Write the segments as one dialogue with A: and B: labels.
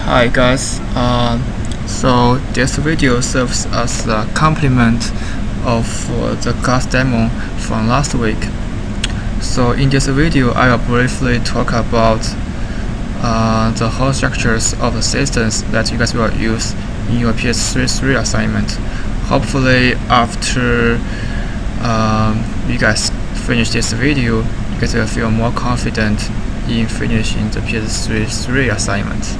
A: Hi guys, so this video serves as a complement of the class demo from last week. So in this video I will briefly talk about the whole structures of the systems that you guys will use in your PS3-3 assignment. Hopefully after you guys finish this video, you guys will feel more confident in finishing the PS3-3 assignment.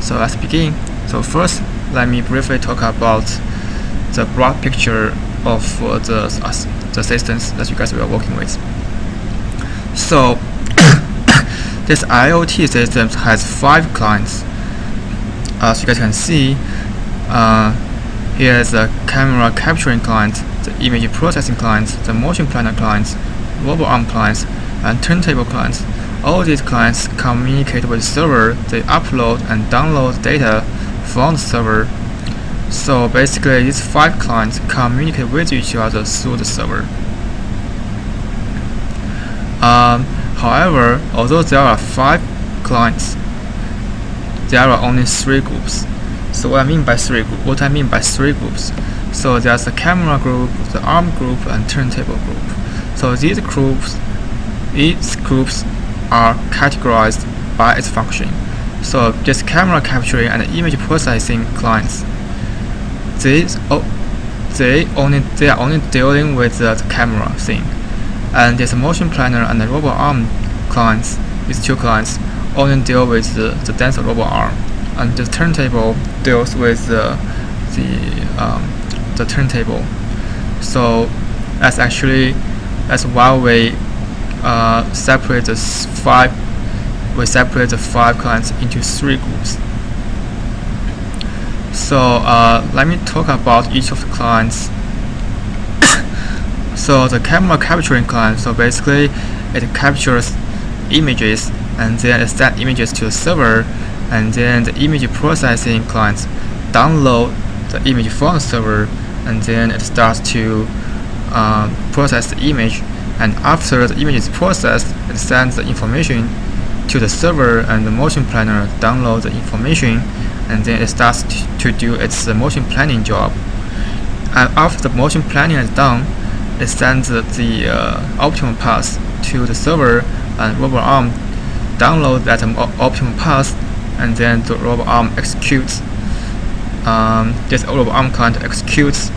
A: So let's begin. So first, let me briefly talk about the broad picture of the systems that you guys will be working with. So this IoT system has 5 clients. As you guys can see, here is the camera capturing client, the image processing client, the motion planner client, RoboArm clients, and turntable clients. All these clients communicate with the server. They upload and download data from the server. So basically, these 5 clients communicate with each other through the server. However, although there are 5 clients, there are only 3 groups. So what I mean by 3 groups? So there's the camera group, the ARM group, and turntable group. So these groups are categorized by its function. So this camera capturing and image processing clients, they are only dealing with the camera thing, and this motion planner and the RoboArm clients, these 2 clients, only deal with the dense RoboArm, and the turntable deals with the turntable. So that's why we separate the 5 clients into 3 groups. So let me talk about each of the clients. So the camera capturing client, so basically it captures images and then it sends images to the server, and then the image processing clients download the image from the server, and then it starts to process the image. And after the image is processed, it sends the information to the server, and the motion planner downloads the information, and then it starts to do its motion planning job. And after the motion planning is done, it sends the optimal path to the server, and RoboArm downloads that optimal path, and then the RoboArm executes. This RoboArm client executes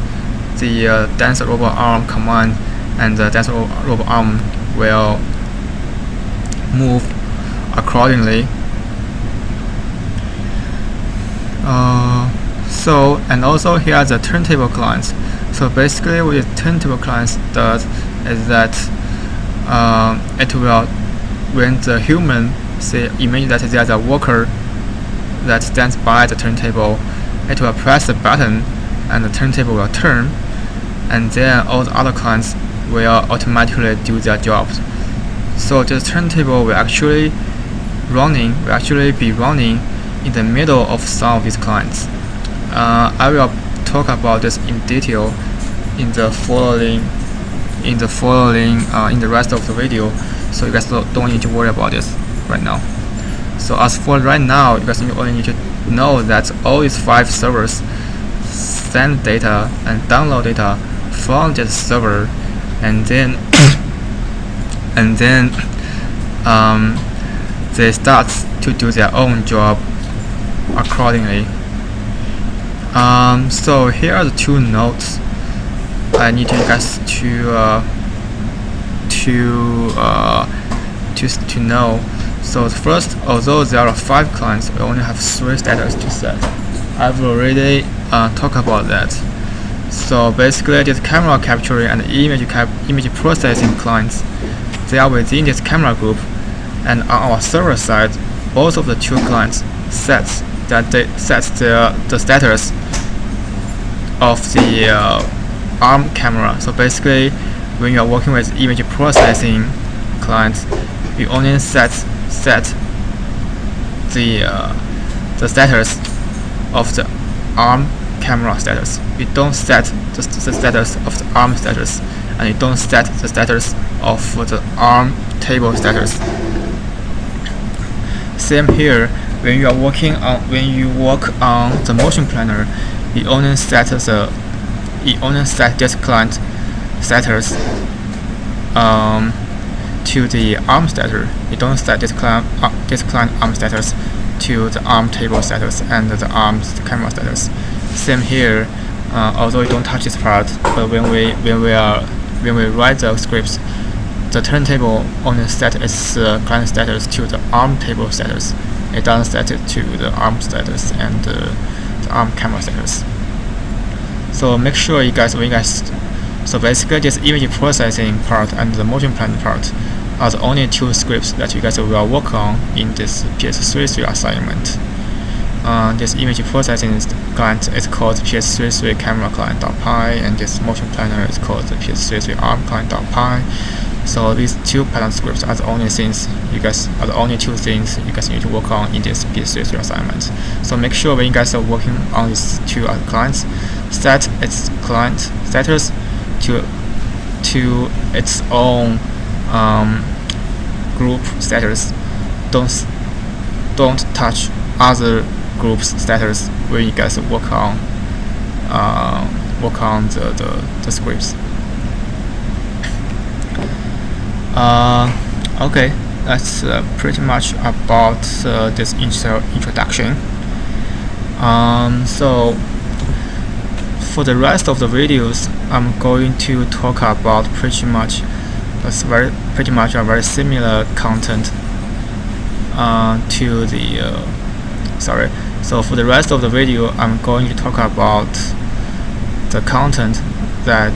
A: the dense RoboArm command, and the dense RoboArm will move accordingly. And also here are the turntable clients. So basically what the turntable clients does is that it will, when the human imagine that there's a worker that stands by the turntable, it will press the button and the turntable will turn, and then all the other clients will automatically do their jobs. So the turntable will actually be running in the middle of some of these clients. I will talk about this in detail in the rest of the video, so you guys don't need to worry about this right now. So as for right now, you guys only need to know that all these 5 servers send data and download data from this server, and then they start to do their own job accordingly. So here are the 2 notes I need you guys to know. So first, although there are 5 clients, we only have 3 status to set. I've already talked about that. So basically, this camera capturing and image processing clients, they are within this camera group, and on our server side, both of the 2 clients sets the status of the ARM camera. So basically, when you are working with image processing clients, you only set the status of the ARM camera status. You don't set the status of the ARM status, and you don't set the status of the ARM table status. Same here, when you work on the motion planner, you only set this client status to the ARM status. You don't set this client ARM status to the ARM table status and the ARM camera status. Same here. Although you don't touch this part, but when we write the scripts, the turntable only set its client status to the ARM table status. It doesn't set it to the ARM status and the ARM camera status. So make sure so basically this image processing part and the motion planning part are the only two scripts that you guys will work on in this PS3-3 assignment. This image processing client is called PS3-3 camera client.py, and this motion planner is called the PS3-3 ARM client.py. So these two Python scripts are the only two things you guys need to work on in this PS3-3 assignment. So make sure when you guys are working on these two clients, set its client status to its own group status. Don't touch other groups status when you guys work on the scripts. Okay, that's pretty much about this introduction. So for the rest of the videos, I'm going to talk about pretty much a very similar content to the So for the rest of the video, I'm going to talk about the content that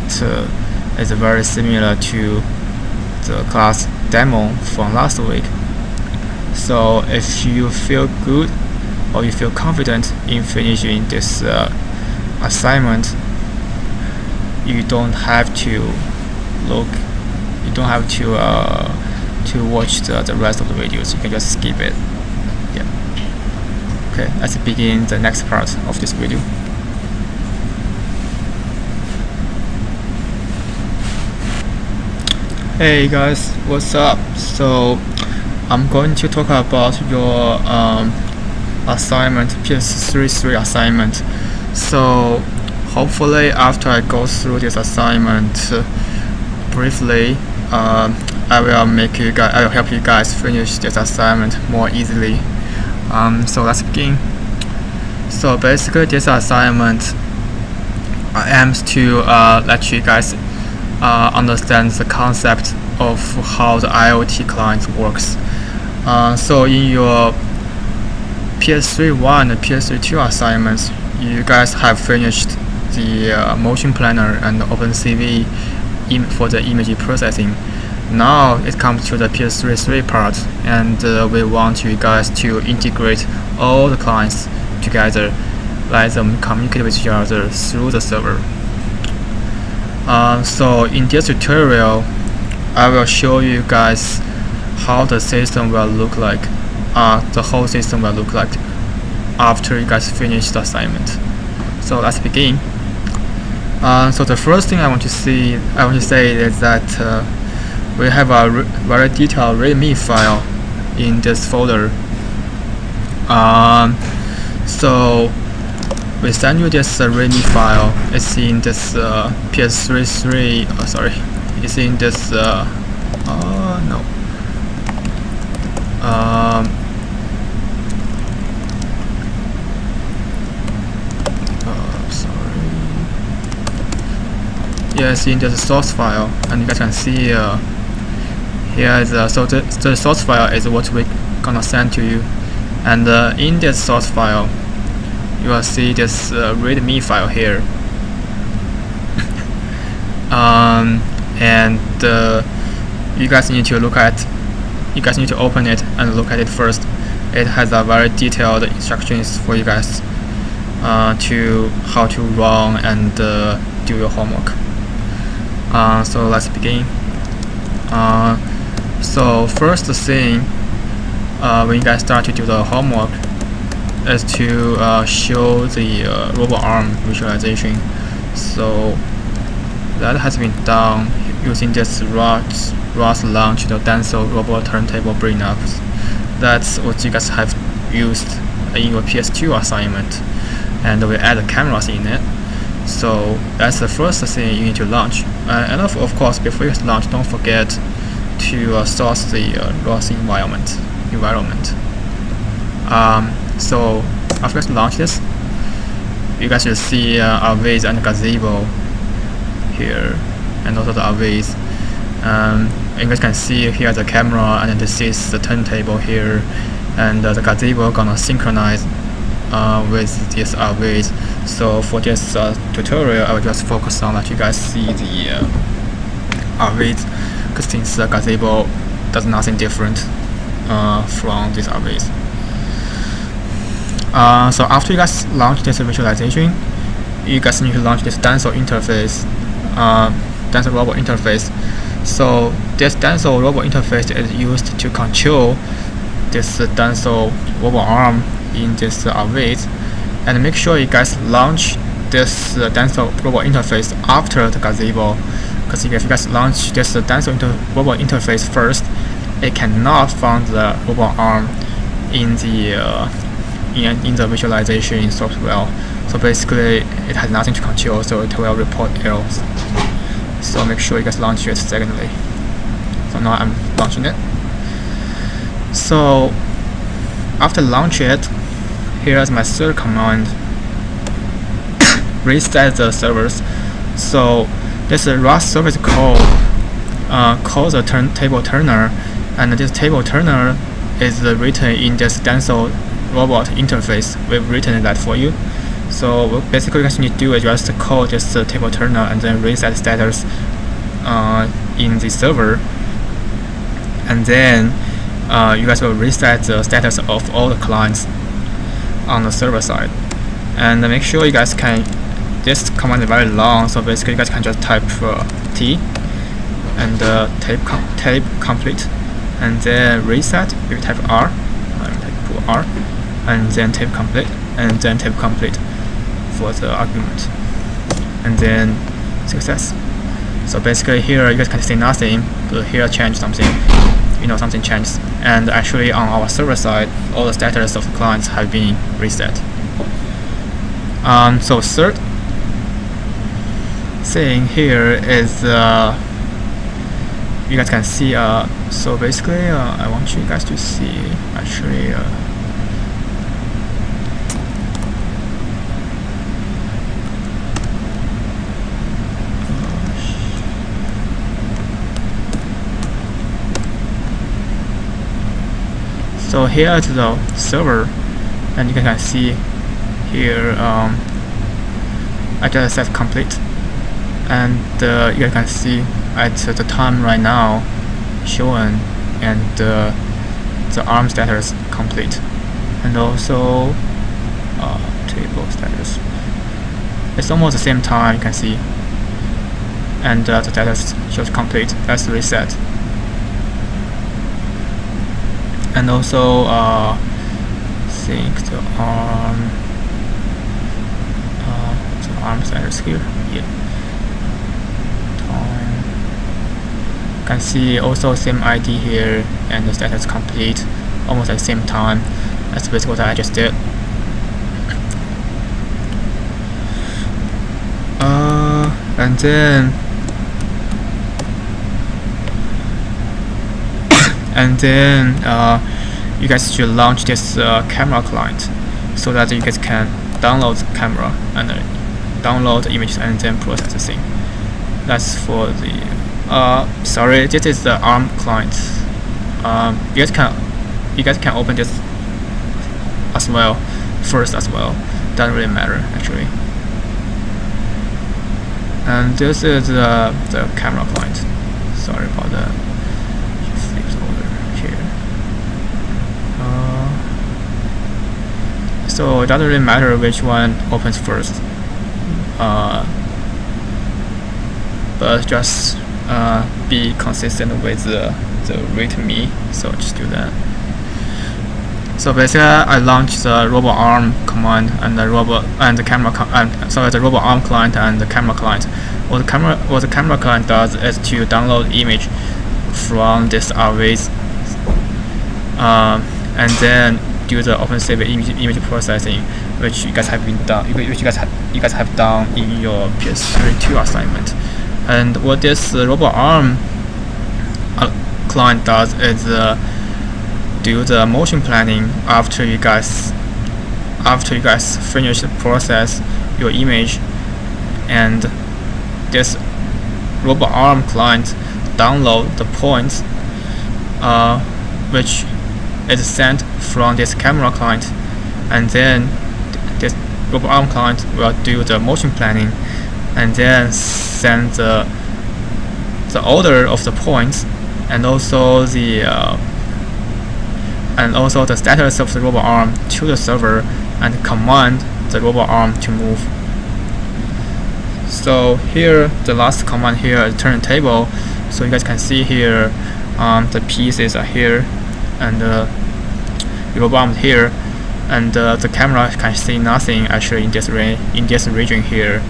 A: is very similar to the class demo from last week. So if you feel good or you feel confident in finishing this assignment, you don't have to watch the rest of the videos. You can just skip it. Yeah. Okay, let's begin the next part of this video. Hey guys, what's up? So I'm going to talk about your assignment, PS3-3 assignment. So hopefully after I go through this assignment briefly, I will help you guys finish this assignment more easily. So let's begin. So basically this assignment aims to let you guys understand the concept of how the IoT client works. So in your PS3-1 and PS3-2 assignments, you guys have finished the motion planner and OpenCV for the image processing. Now it comes to the PS3-3 part, and we want you guys to integrate all the clients together, let them communicate with each other through the server. So in this tutorial, I will show you guys how the system will look like, the whole system will look like after you guys finish the assignment. So let's begin. So the first thing I want to say is that we have a very detailed README file in this folder. So we send you this README file. It's in this PS3-3. It's in this. No. Yeah, it's in the source file, and you guys can see here is so the source file is what we're gonna send to you, and in this source file you will see this README file here. And you guys need to open it and look at it first. It has a very detailed instructions for you guys to how to run and do your homework. So let's begin. So first thing, when you guys start to do the homework, is to show the robot arm visualization. So that has been done using this ROS launch the Denso robot turntable bring ups. That's what you guys used in your PS2 assignment, and we add the cameras in it. So that's the first thing you need to launch. And of course, before you launch, don't forget to source the ROS environment. So after you launch this, you guys will see arrays and gazebo here, and also the arrays. You guys can see here the camera, and this is the turntable here, and the gazebo gonna synchronize with these arrays. So for this tutorial, I will just focus on that you guys see the arrays, because since the gazebo does nothing different from these arrays. So after you guys launch this visualization, you guys need to launch this Denso interface, Denso robot interface. So this Denso robot interface is used to control this Denso robot arm in this arrays, and make sure you guys launch this Denso robot interface after the gazebo, because if you guys launch this Denso robot interface first, it cannot find the robot arm in the visualization software. So basically it has nothing to control, so it will report errors. So make sure you guys launch it secondly. So now I'm launching it. So after launch it, here's my third command: reset the servers. So this ROS service call calls a table turner, and this table turner is written in this Denso robot interface. We've written that for you. So basically what you guys need to do is just call this table turner and then reset status in the server, and then you guys will reset the status of all the clients on the server side. And make sure you guys can, this command is very long, so basically you guys can just type T and tape complete, and then reset. You type R, type R, and then tape complete, and then tape complete for the argument, and then success. So basically here you guys can see nothing, but here change something, something changed, and actually on our server side all the status of the clients have been reset. So third thing here is you guys can see, so basically I want you guys to see actually so here is the server, and you can see here I just set complete, and you can see at the time right now shown, and the ARM status complete, and also table status. It's almost the same time, you can see, and the status shows complete. That's reset. And also think the ARM status here. Yeah. You can see also same ID here, and the status complete almost at the same time. That's basically what I just did. And then you guys should launch this camera client, so that you guys can download the camera and download the images and then process the thing. That's for the sorry, this is the ARM client. You guys can open this as well first as well. Doesn't really matter actually. And this is the camera client. Sorry about that. Flips over here. So it doesn't really matter which one opens first. But just be consistent with the readme. So just do that. So basically, I launched the robot arm command and the robot and the camera the robot arm client and the camera client. What the camera client does is to download image from this arrays, and then do the offensive image processing, which you guys have done in your PS3-2 assignment. And what this robot arm client does is do the motion planning after you guys finish the process your image, and this robot arm client download the points which is sent from this camera client, and then this robot arm client will do the motion planning and then send the order of the points and also the status of the robot arm to the server and command the robot arm to move. So here the last command here is turntable. So you guys can see here the pieces are here and the robot arm is here, and the camera can see nothing actually in this region here.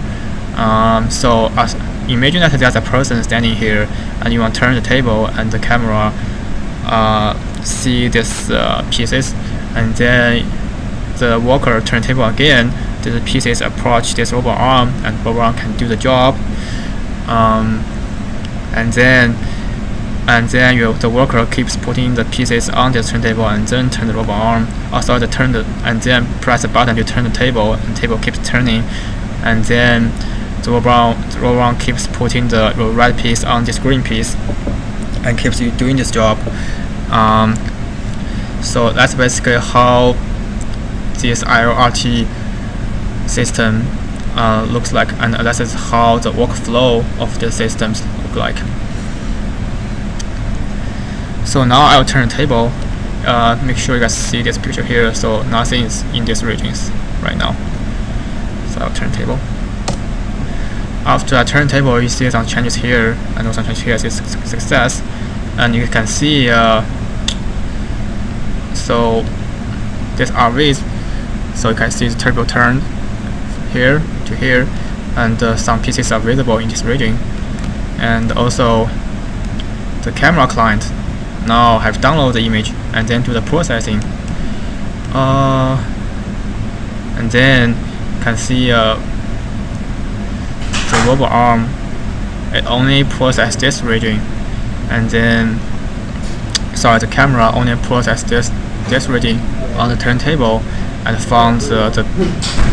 A: So imagine that there's a person standing here and you want to turn the table and the camera see these pieces, and then the worker turn the table again, the pieces approach this robot arm and robot arm can do the job, and then the worker keeps putting the pieces on the turntable and then turn the robot arm, and then press the button to turn the table, and the table keeps turning, and then the robot arm keeps putting the red piece on this green piece and keeps doing this job. So that's basically how this IoT system looks like, and that is how the workflow of the systems look like. So now I'll turn the table. Make sure you guys see this picture here. So nothing is in these regions right now. So I'll turn the table. After I turn the table, you see some changes here, and also some changes here is success, and you can see so this RVs. So you can see the turbo turn here to here, and some pieces are visible in this region, and also the camera client now have downloaded the image and then do the processing, and then you can see the robot arm, it only process this region, and then the camera only process this region on the turntable and found the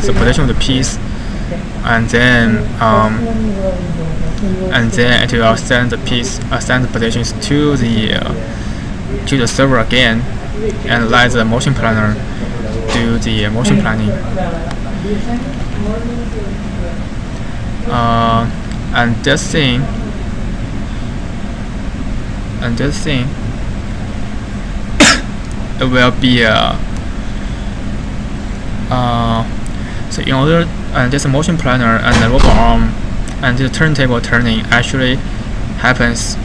A: position of the piece, and then it will send the positions to the server again, and let the motion planner do the motion planning. And this thing it will be so in order, and this motion planner and the robot arm and the turntable turning actually happens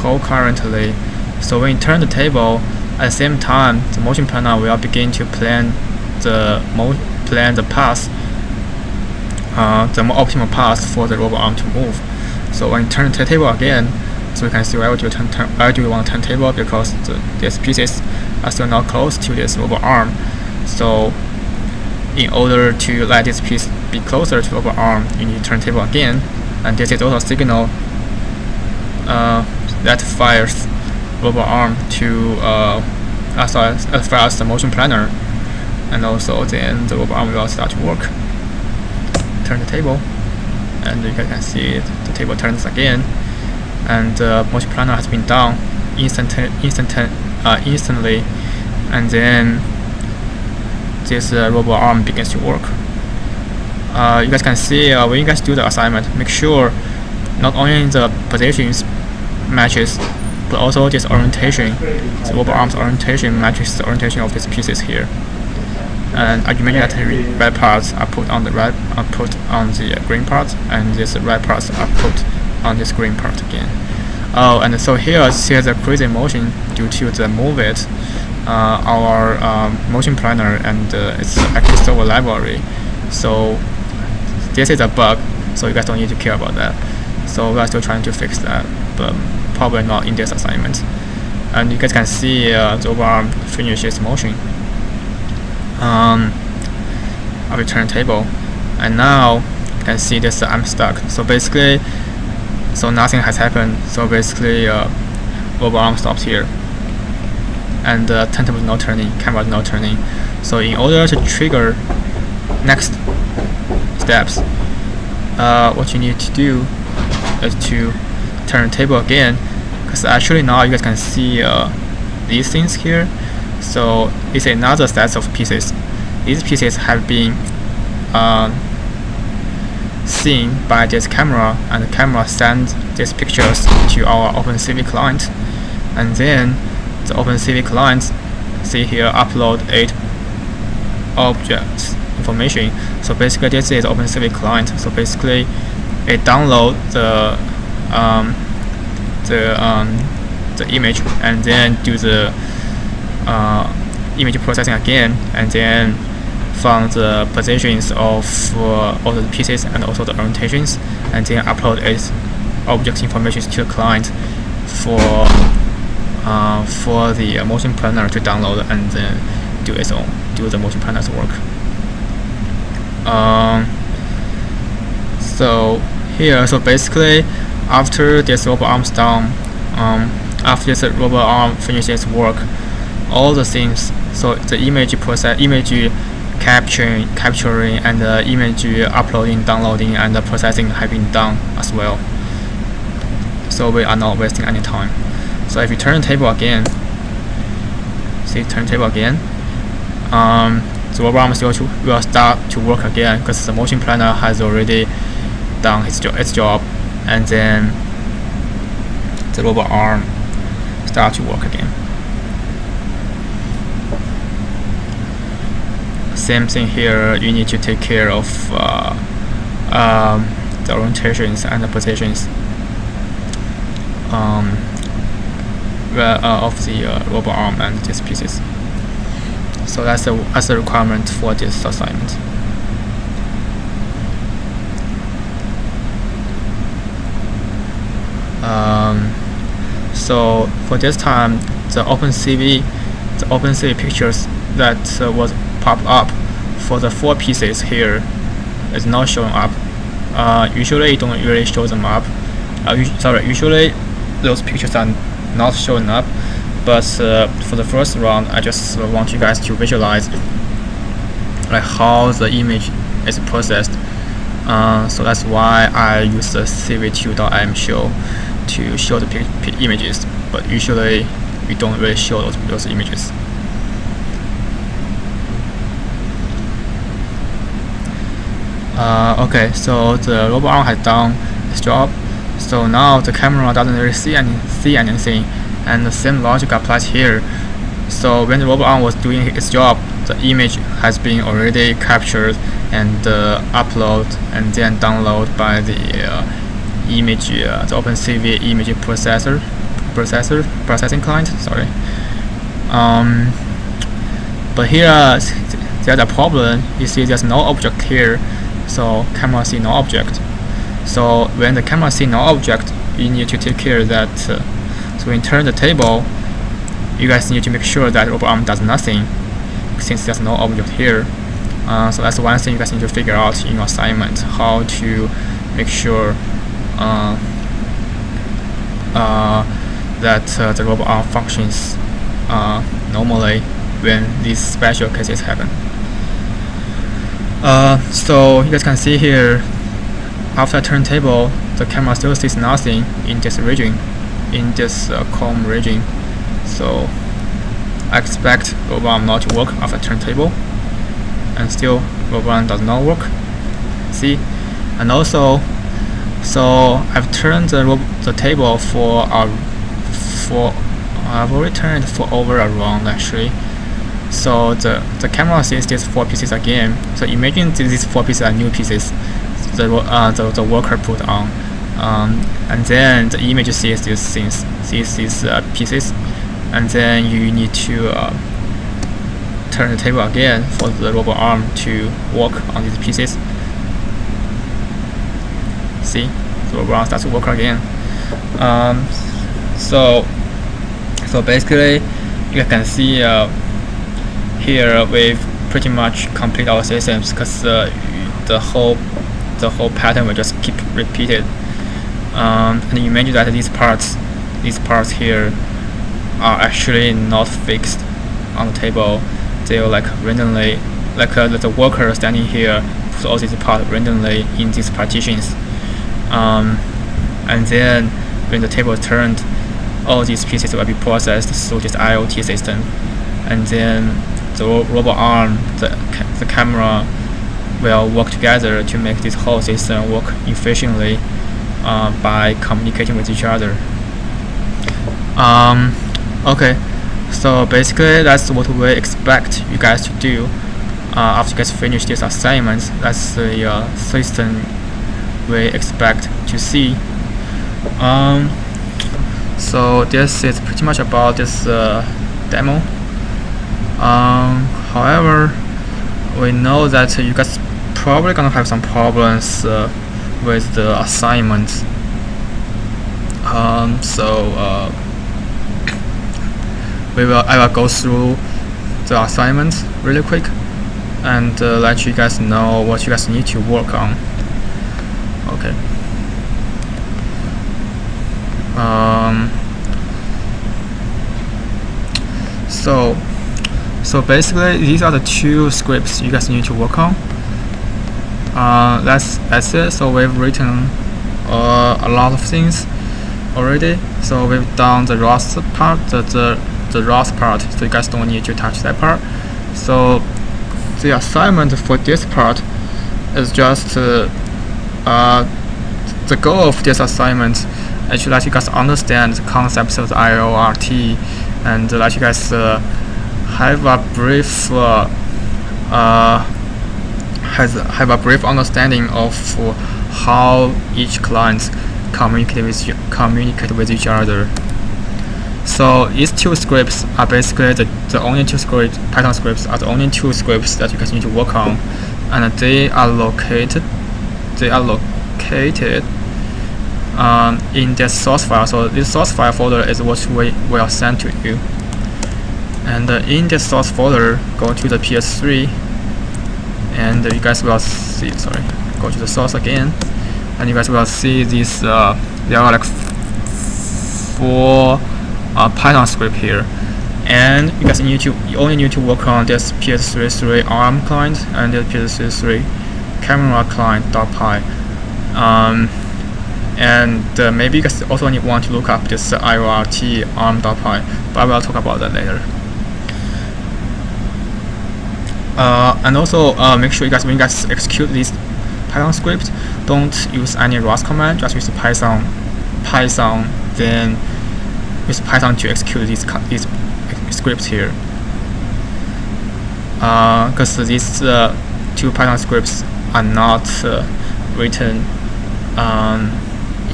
A: concurrently. So when you turn the table, at the same time the motion planner will begin to plan the path, the more optimal path for the robot arm to move. So when you turn the table again, so we can see where do you want to turn table, because these pieces are still not close to this robot arm. So in order to let this piece be closer to the robot arm, you need to turn table again, and this is also a signal that fires robot arm to fires the motion planner, and also then the robot arm will start to work. Turn the table, and you can see the table turns again, and the motion planner has been done instantly, and then this robot arm begins to work. You guys can see when you guys do the assignment, make sure not only the positions matches, but also this orientation, the robot arm's orientation matches the orientation of these pieces here. And I imagine that the red parts are put on the green part, and these red parts are put on this green part again. Oh, and so here there's a crazy motion due to the move it, our motion planner, and it's actually server library. So this is a bug, so you guys don't need to care about that. So we are still trying to fix that, but probably not in this assignment. And you guys can see the robot arm finishes motion. of the turntable, and now you can see this I'm stuck. So basically, so nothing has happened. So basically, robot arm stops here, and the turntable is not turning, camera is not turning. So in order to trigger next steps, what you need to do is to turn the table again, because actually now you guys can see these things here. So it's another set of pieces. These pieces have been seen by this camera, and the camera sends these pictures to our OpenCV client, and then the OpenCV client, see here, upload 8 objects information. So basically this is OpenCV client. So basically it download the image and then do the image processing again, and then found the positions of all the pieces and also the orientations, and then upload its object information to the client for the motion planner to download and then do the motion planner's work. So here, so basically after this robot arm's done, after this robot arm finishes work, all the things, so the image capturing and the image uploading, downloading, and the processing have been done as well. So we are not wasting any time. So if you turn the table again, see, turn the table again, the robot arm will start to work again, because the motion planner has already done its job, and then the robot arm start to work again. Same thing here, you need to take care of the orientations and the positions of the robot arm and these pieces. So that's a requirement for this assignment. So for this time, the OpenCV pictures that was popped up for the 4 pieces here is not showing up. Usually you don't really show them up. Usually those pictures are not showing up, but for the first round, I just want you guys to visualize like how the image is processed. So that's why I use the cv2.im show to show the images, but usually we don't really show those images. Okay, so the robot arm has done its job. So now the camera doesn't really see anything, and the same logic applies here. So when the robot arm was doing its job, the image has been already captured and upload and then download by the the OpenCV image processing client. Sorry. But here there's a problem. You see, there's no object here, so camera see no object. So when the camera see no object, you need to take care that. So when you turn the table, you guys need to make sure that the robot arm does nothing, since there's no object here. So that's one thing you guys need to figure out in your assignment, how to make sure that the robot arm functions normally when these special cases happen. So you guys can see here, after turntable, the camera still sees nothing in this region, in this comb region. So I expect robot arm not to work after turntable, and still robot arm does not work. See, and also, so I've turned the table I've already turned for over a round actually. So the camera sees these 4 pieces again. So imagine these 4 pieces are new pieces the worker put on, and then the image sees these things, sees these pieces, and then you need to turn the table again for the robot arm to work on these pieces. See, the robot arm starts to work again. So basically, you can see here pretty much complete our systems, because the whole pattern will just keep repeated. And imagine that these parts here are actually not fixed on the table. They're like randomly, like the worker standing here puts all these parts randomly in these partitions. And then when the table is turned, all these pieces will be processed through this IoT system, and then the robot arm, the camera will work together to make this whole system work efficiently by communicating with each other. Okay, so basically that's what we expect you guys to do after you guys finish this assignment. That's the system we expect to see. So this is pretty much about this demo. However, we know that you guys probably gonna have some problems with the assignments. I will go through the assignments really quick and let you guys know what you guys need to work on. Okay. So basically these are the two scripts you guys need to work on. That's it. So we've written a lot of things already. So we've done the ROS part, the ROS part, so you guys don't need to touch that part. So the assignment for this part is just the goal of this assignment is to let you guys understand the concepts of the IORT and let you guys have a brief understanding of how each client communicate with each other. So these two scripts are basically the only two Python scripts are the only two scripts that you guys need to work on, and they are located in this source file. So this source file folder is what we will send to you. And in this source folder, go to the PS3, and you guys will see. Go to the source again, and you guys will see these. There are like 4 Python script here, and you guys only need to work on this PS3-3 ARM client and the PS3-3 camera client.py. And maybe you guys also want to look up this IORT ARM.py, but I will talk about that later. And also make sure when you guys execute these Python scripts, don't use any ROS command, just use Python, then use Python to execute these scripts here. Because these 2 Python scripts are not written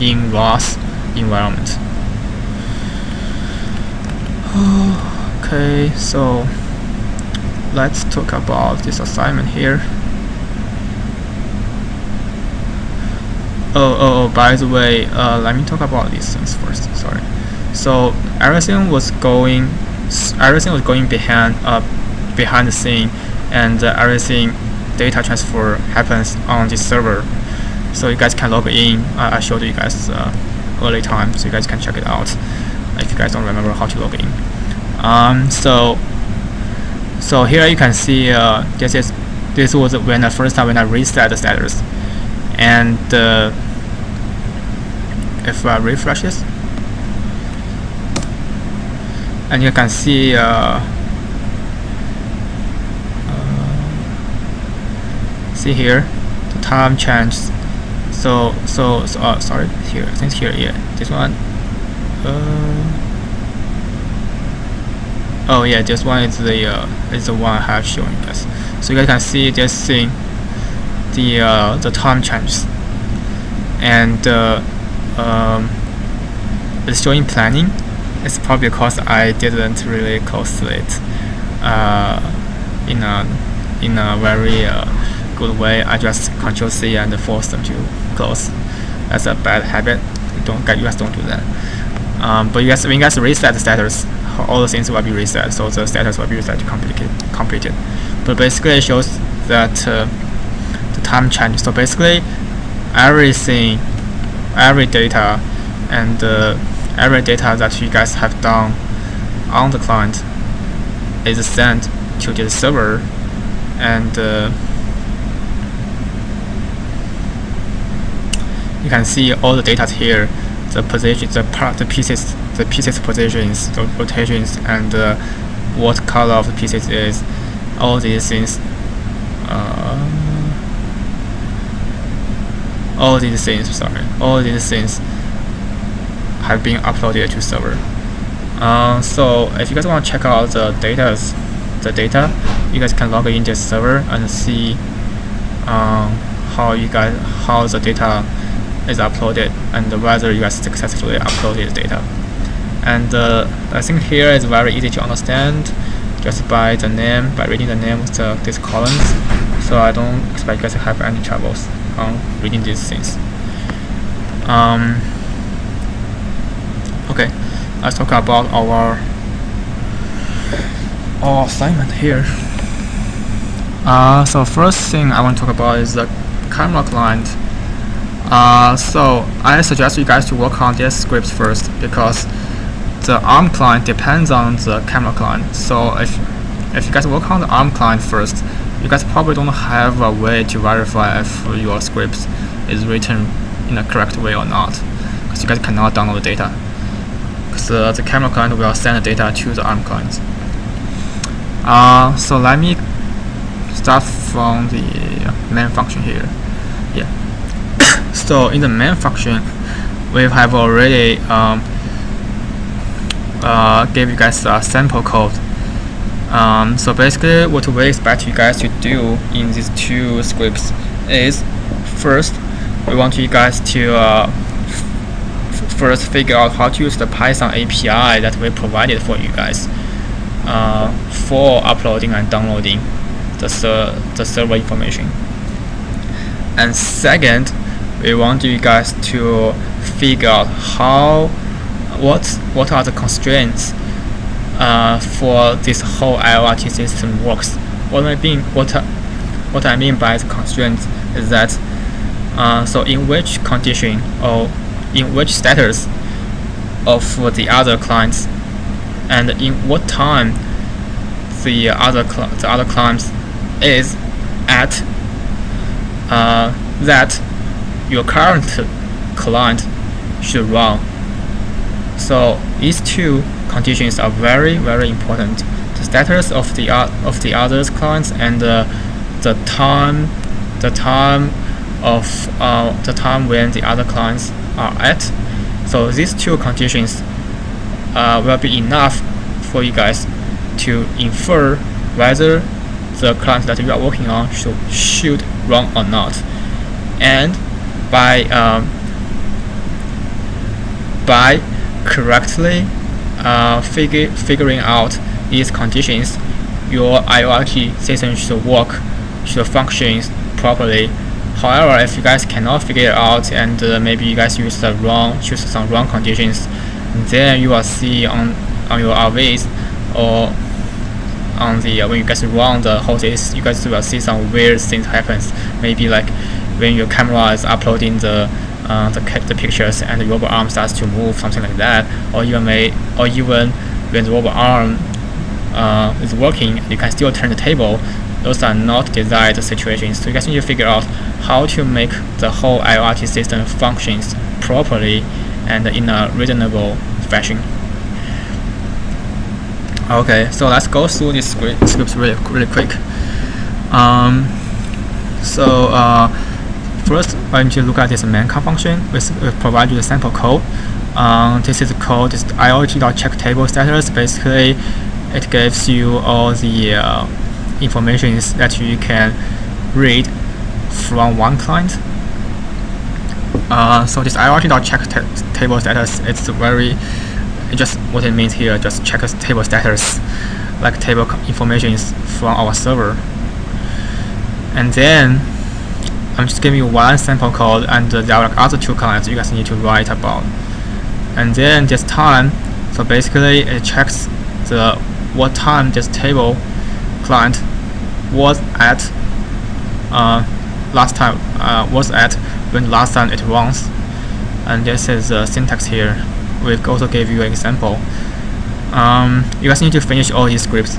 A: in ROS environment. Okay, so let's talk about this assignment here. By the way, let me talk about these things first. Sorry. So everything was going behind the scene, and everything data transfer happens on this server. So you guys can log in. I showed you guys early time, so you guys can check it out if you guys don't remember how to log in. So here you can see this was when the first time when I reset the status, and if I refresh this, and you can see here the time changed. Sorry, here, I think here, yeah, this one. Oh yeah, this one is the one I have shown you guys. So you guys can see this thing, the time changes, and it's showing planning. It's probably because I didn't really close it in a very good way. I just Control C and force them to close. That's a bad habit. You guys don't do that. But when you guys reset the status, all the things will be reset. So the status will be reset to completed. but basically it shows that the time change. So basically everything, every data and every data that you guys have done on the client is sent to the server, and you can see all the data here, the position, the pieces positions, the rotations, and what color of the pieces is. All these things, all these things have been uploaded to server. So if you guys want to check out the data, you guys can log into the server and see how the data is uploaded and whether you guys successfully uploaded the data. And I think here is very easy to understand just by the name, by reading the name of these columns. So I don't expect you guys to have any troubles on reading these things. Okay, let's talk about our assignment here. So first thing I want to talk about is the camera client. So I suggest you guys to work on this script first, because the ARM client depends on the camera client. So if you guys work on the ARM client first, you guys probably don't have a way to verify if your script is written in a correct way or not, because you guys cannot download the data, because the camera client will send the data to the ARM client. So let me start from the main function here. Yeah. So in the main function, we have already gave you guys a sample code. So basically, what we expect you guys to do in these two scripts is, first, we want you guys to first figure out how to use the Python API that we provided for you guys for uploading and downloading the server information. And second, we want you guys to figure out what are the constraints for this whole IoT system works. What I mean by the constraints is that so in which condition or in which status of the other clients, and in what time the other clients is at that your current client should run. So these two conditions are very, very important: the status of the other clients and the time when the other clients are at. So these two conditions will be enough for you guys to infer whether the client that you are working on should run or not. And by correctly figuring out these conditions, your IoT system should function properly. However, if you guys cannot figure it out and maybe you guys choose some wrong conditions, then you will see on your RVs or on the when you guys run the whole system, you guys will see some weird things happens. Maybe like when your camera is uploading the pictures and the robot arm starts to move, something like that, or even when the robot arm is working, you can still turn the table. Those are not desired situations. So you guys need to figure out how to make the whole IoT system functions properly and in a reasonable fashion. Okay, so let's go through this scripts really quick. First, I need to look at this main function. We provide you the sample code. This is the code. This IoT.check table status. Basically, it gives you all the information that you can read from one client. So this IoT.check table status, just what it means here. Just check table status, like table information from our server. And then I'm just giving you one sample code, and there are other two clients you guys need to write about. And then this time, so basically it checks what time this table client was at last time was at when last time it runs, and this is the syntax here. We also gave you an example. You guys need to finish all these scripts.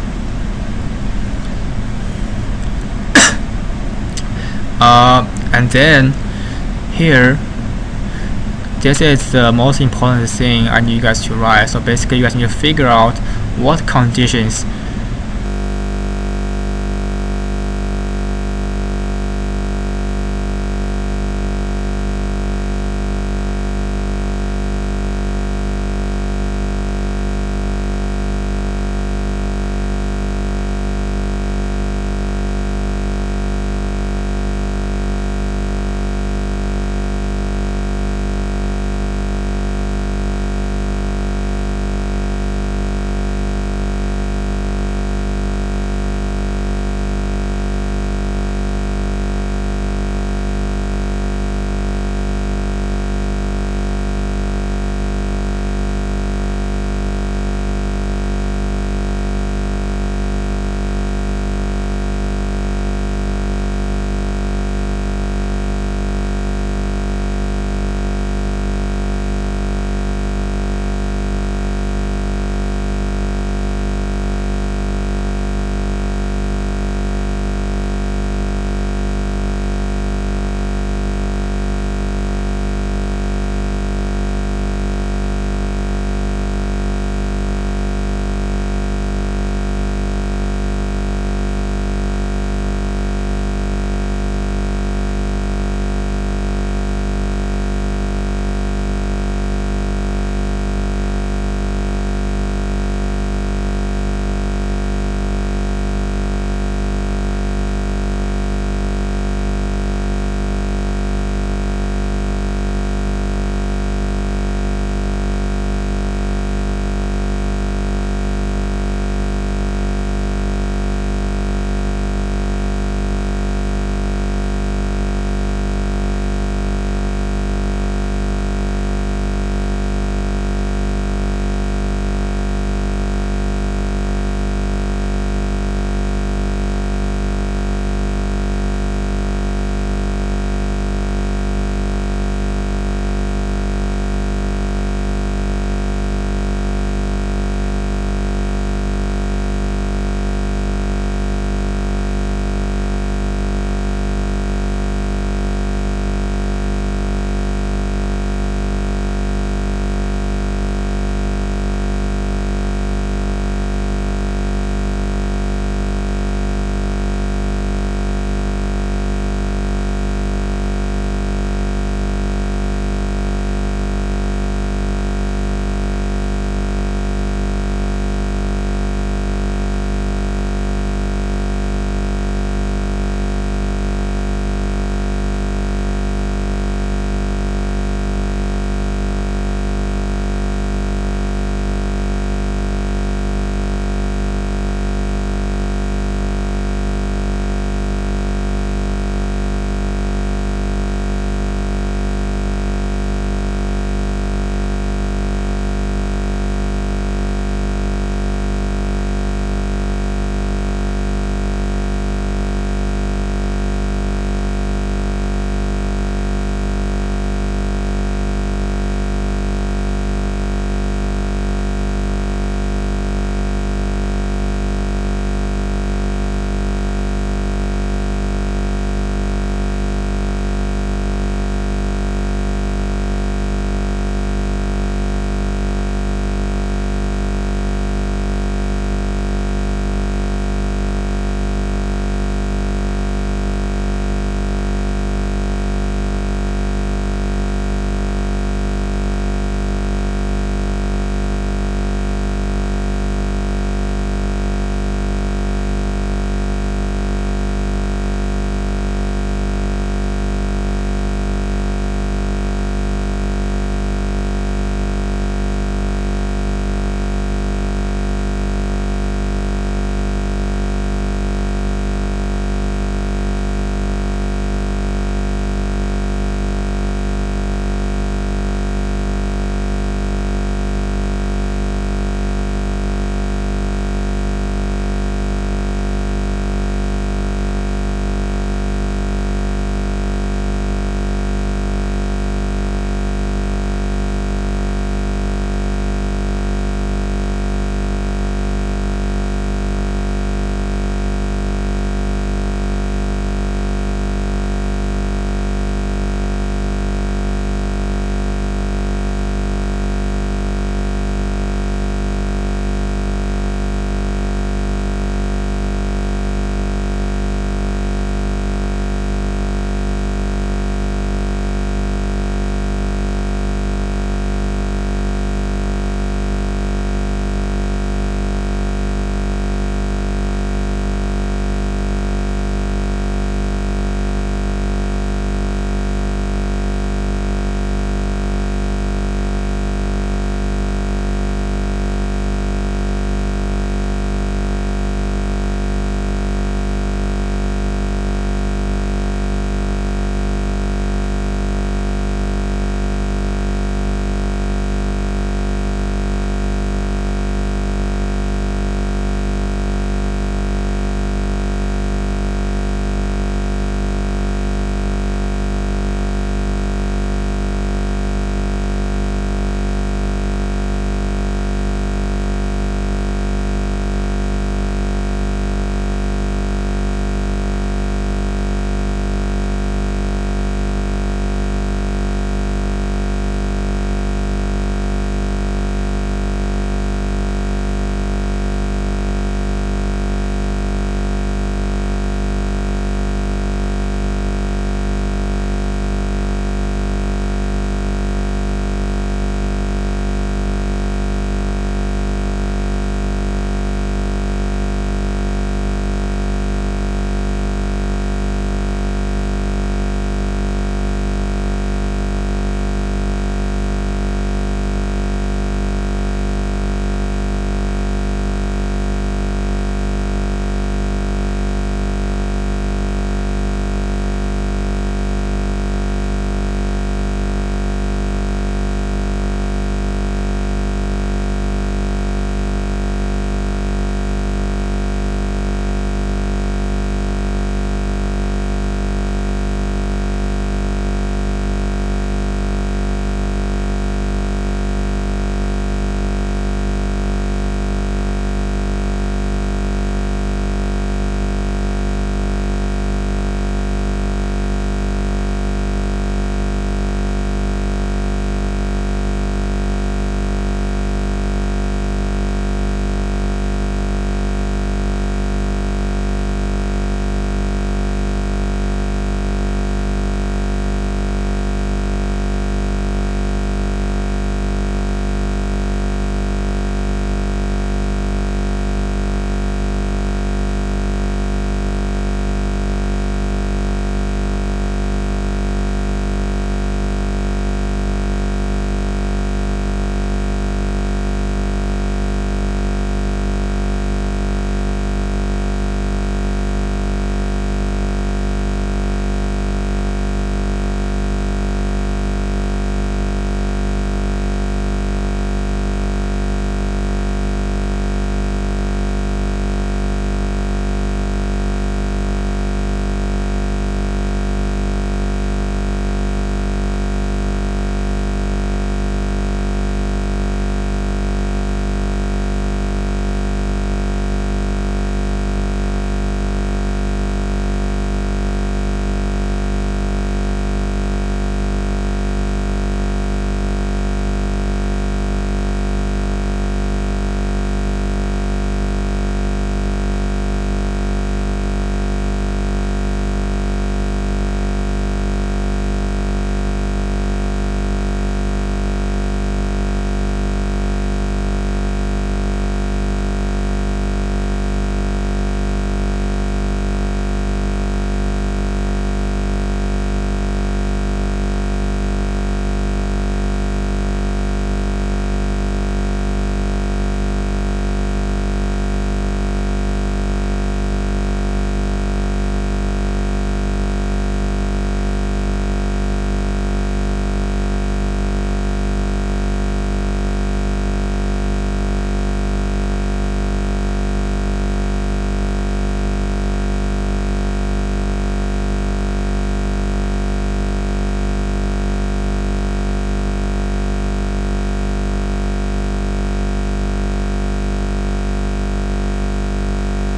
A: And then here, this is the most important thing I need you guys to write. So basically, you guys need to figure out what conditions